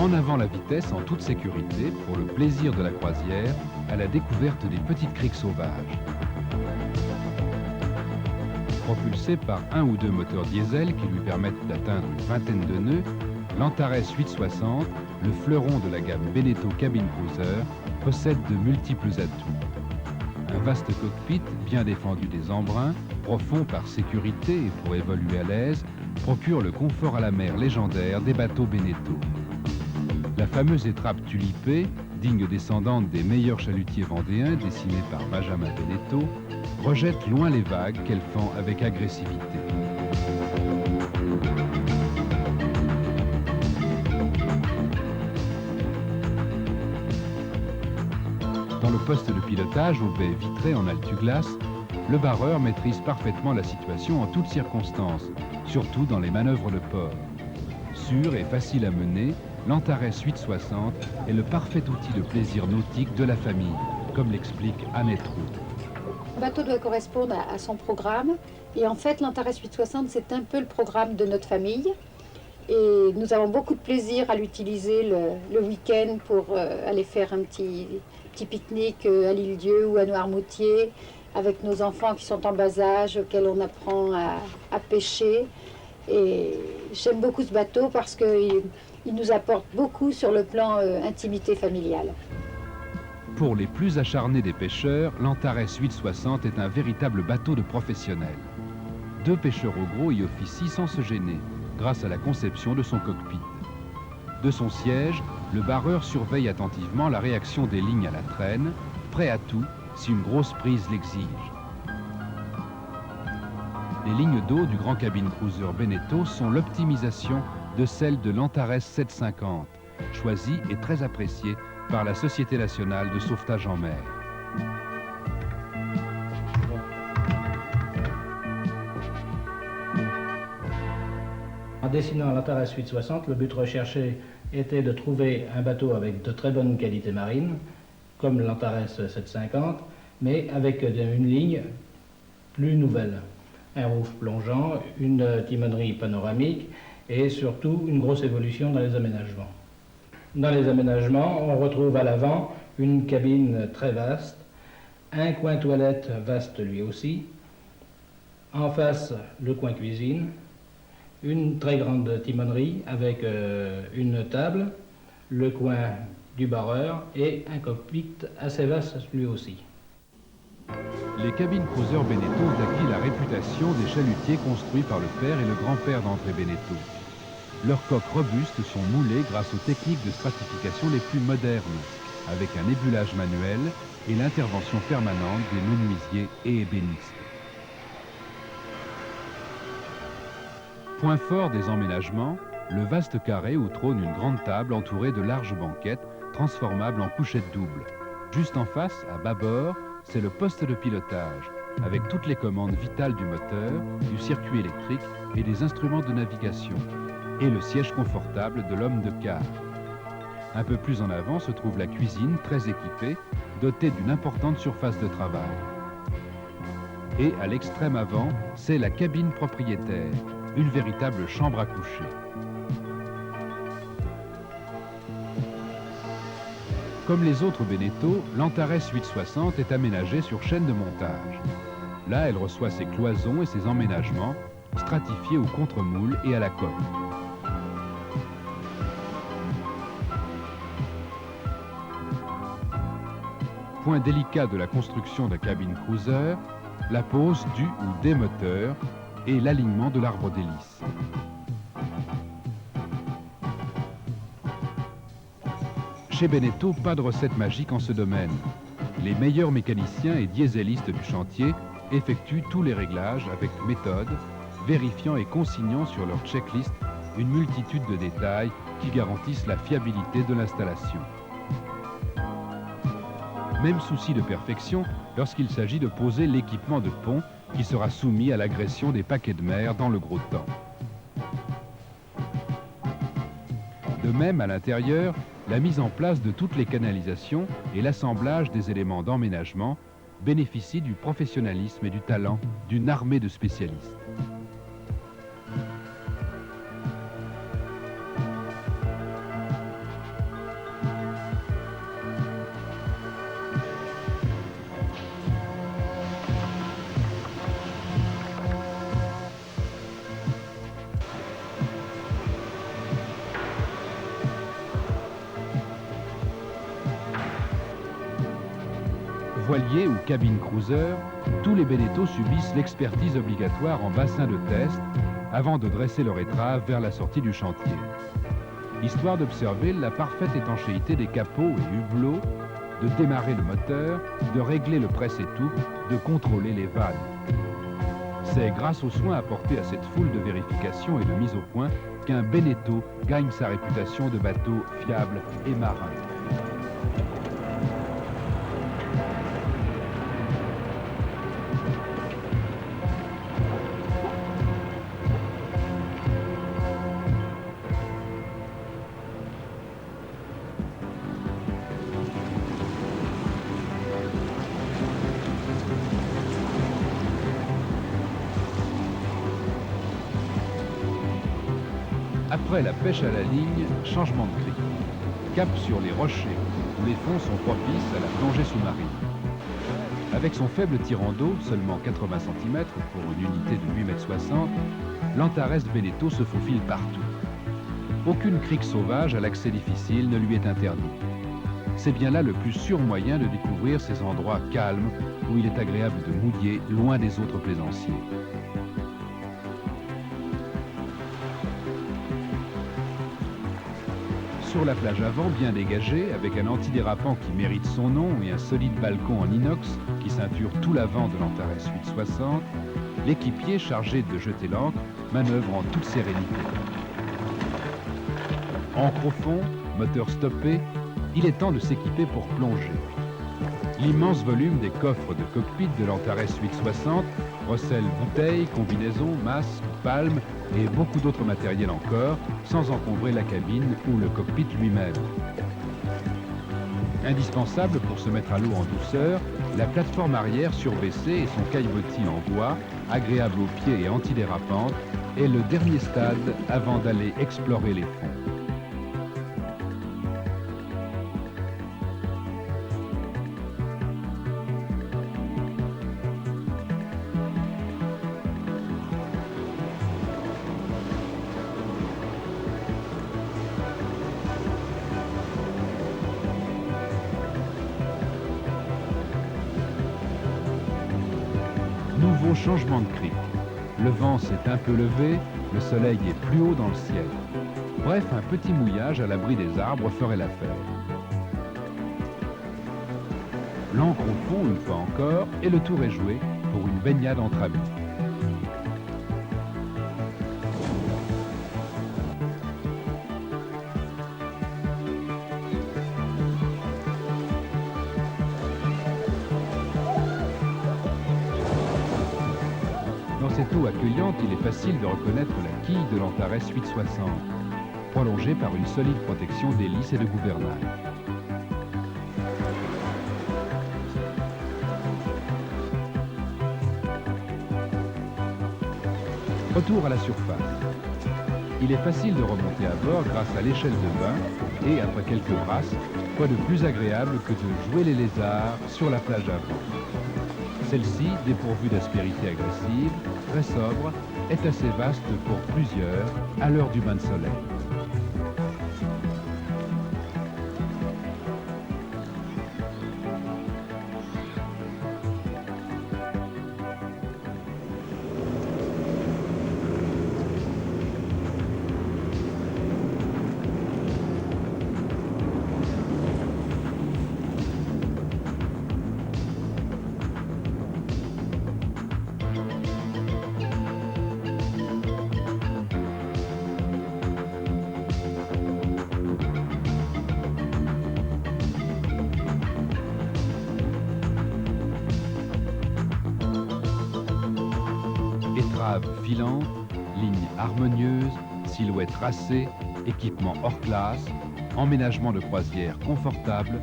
En avant la vitesse en toute sécurité pour le plaisir de la croisière à la découverte des petites criques sauvages. Propulsé par un ou deux moteurs diesel qui lui permettent d'atteindre une vingtaine de nœuds, l'Antares 860, le fleuron de la gamme Beneteau Cabin Cruiser, possède de multiples atouts. Un vaste cockpit bien défendu des embruns, profond par sécurité et pour évoluer à l'aise, procure le confort à la mer légendaire des bateaux Beneteau. La fameuse étrape tulipée, digne descendante des meilleurs chalutiers vendéens dessinés par Benjamin Beneteau, rejette loin les vagues qu'elle fend avec agressivité. Dans le poste de pilotage aux baies vitrées en altu-glace, le barreur maîtrise parfaitement la situation en toutes circonstances, surtout dans les manœuvres de port. Sûr et facile à mener, l'Antares 860 est le parfait outil de plaisir nautique de la famille, comme l'explique Annette Roux. Le bateau doit correspondre à son programme. Et en fait, l'Antares 860, c'est un peu le programme de notre famille. Et nous avons beaucoup de plaisir à l'utiliser le week-end pour aller faire un petit pique-nique à l'Île-Dieu ou à Noirmoutier avec nos enfants qui sont en bas âge, auxquels on apprend à pêcher. Et j'aime beaucoup ce bateau parce qu'il nous apporte beaucoup sur le plan intimité familiale. Pour les plus acharnés des pêcheurs, l'Antares 860 est un véritable bateau de professionnels. 2 pêcheurs au gros y officient sans se gêner, grâce à la conception de son cockpit. De son siège, le barreur surveille attentivement la réaction des lignes à la traîne, prêt à tout si une grosse prise l'exige. Les lignes d'eau du grand cabine cruiser Beneteau sont l'optimisation de celles de l'Antares 750, choisie et très appréciée par la Société nationale de sauvetage en mer. En dessinant l'Antares 860, le but recherché était de trouver un bateau avec de très bonnes qualités marines, comme l'Antares 750, mais avec une ligne plus nouvelle. Un roof plongeant, une timonerie panoramique et surtout une grosse évolution dans les aménagements. Dans les aménagements, on retrouve à l'avant une cabine très vaste, un coin toilette vaste lui aussi, en face le coin cuisine, une très grande timonerie avec une table, le coin du barreur et un cockpit assez vaste lui aussi. Les cabines cruiser Beneteau ont acquis la réputation des chalutiers construits par le père et le grand-père d'André Beneteau. Leurs coques robustes sont moulées grâce aux techniques de stratification les plus modernes, avec un ébulage manuel et l'intervention permanente des menuisiers et ébénistes. Point fort des emménagements, le vaste carré où trône une grande table entourée de larges banquettes transformables en couchettes doubles. Juste en face, à bâbord, c'est le poste de pilotage, avec toutes les commandes vitales du moteur, du circuit électrique et des instruments de navigation, et le siège confortable de l'homme de quart. Un peu plus en avant se trouve la cuisine, très équipée, dotée d'une importante surface de travail. Et à l'extrême avant, c'est la cabine propriétaire, une véritable chambre à coucher. Comme les autres Beneteau, l'Antares 860 est aménagée sur chaîne de montage. Là, elle reçoit ses cloisons et ses emménagements, stratifiés au contre-moule et à la coque. Point délicat de la construction de cabine cruiser, la pose du ou des moteurs et l'alignement de l'arbre d'hélice. Chez Beneteau, pas de recette magique en ce domaine. Les meilleurs mécaniciens et dieselistes du chantier effectuent tous les réglages avec méthode, vérifiant et consignant sur leur checklist une multitude de détails qui garantissent la fiabilité de l'installation. Même souci de perfection lorsqu'il s'agit de poser l'équipement de pont qui sera soumis à l'agression des paquets de mer dans le gros temps. De même, à l'intérieur, la mise en place de toutes les canalisations et l'assemblage des éléments d'emménagement bénéficient du professionnalisme et du talent d'une armée de spécialistes. Voilier ou cabine cruiser, tous les Beneteau subissent l'expertise obligatoire en bassin de test avant de dresser leur étrave vers la sortie du chantier. Histoire d'observer la parfaite étanchéité des capots et hublots, de démarrer le moteur, de régler le presse-étoupe, de contrôler les vannes. C'est grâce aux soins apportés à cette foule de vérifications et de mise au point qu'un Beneteau gagne sa réputation de bateau fiable et marin. Après la pêche à la ligne, changement de crique. Cap sur les rochers, où les fonds sont propices à la plongée sous-marine. Avec son faible tirant d'eau, seulement 80 cm pour une unité de 8,60 m, l'Antares Beneteau se faufile partout. Aucune crique sauvage à l'accès difficile ne lui est interdite. C'est bien là le plus sûr moyen de découvrir ces endroits calmes où il est agréable de mouiller loin des autres plaisanciers. Sur la plage avant, bien dégagée, avec un antidérapant qui mérite son nom et un solide balcon en inox qui ceinture tout l'avant de l'Antares 860, l'équipier chargé de jeter l'ancre manœuvre en toute sérénité. Ancre au fond, moteur stoppé, il est temps de s'équiper pour plonger. L'immense volume des coffres de cockpit de l'Antares 860 recèle bouteilles, combinaisons, masques, palmes et beaucoup d'autres matériels encore, sans encombrer la cabine ou le cockpit lui-même. Indispensable pour se mettre à l'eau en douceur, la plateforme arrière surbaissée et son caillebotis en bois, agréable aux pieds et antidérapante, est le dernier stade avant d'aller explorer les fonds. Nouveau changement de crique. Le vent s'est un peu levé, le soleil est plus haut dans le ciel. Bref, un petit mouillage à l'abri des arbres ferait l'affaire. L'ancre au fond une fois encore et le tour est joué pour une baignade entre amis. Dans cette eau accueillante, il est facile de reconnaître la quille de l'Antares 860, prolongée par une solide protection d'hélice et de gouvernail. Retour à la surface. Il est facile de remonter à bord grâce à l'échelle de bain et, après quelques brasses, quoi de plus agréable que de jouer les lézards sur la plage avant. Celle-ci, dépourvue d'aspérité agressive, très sobre, est assez vaste pour plusieurs à l'heure du bain de soleil. Étrave filante, ligne harmonieuse, silhouette tracée, équipement hors classe, emménagement de croisière confortable,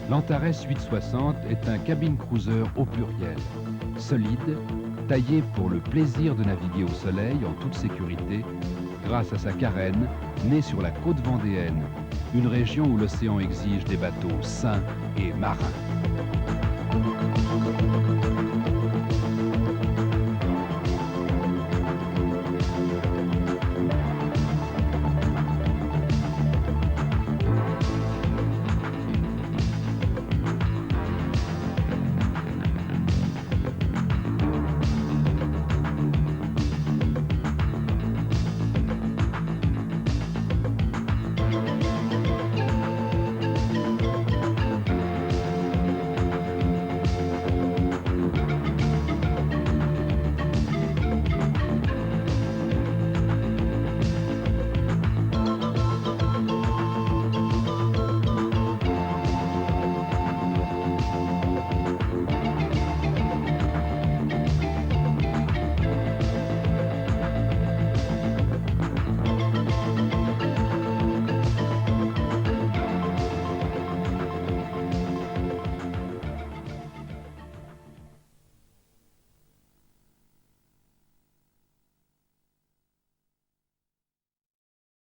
l'Antares 860 est un cabine cruiser au pluriel, solide, taillé pour le plaisir de naviguer au soleil en toute sécurité, grâce à sa carène, née sur la côte vendéenne, une région où l'océan exige des bateaux sains et marins.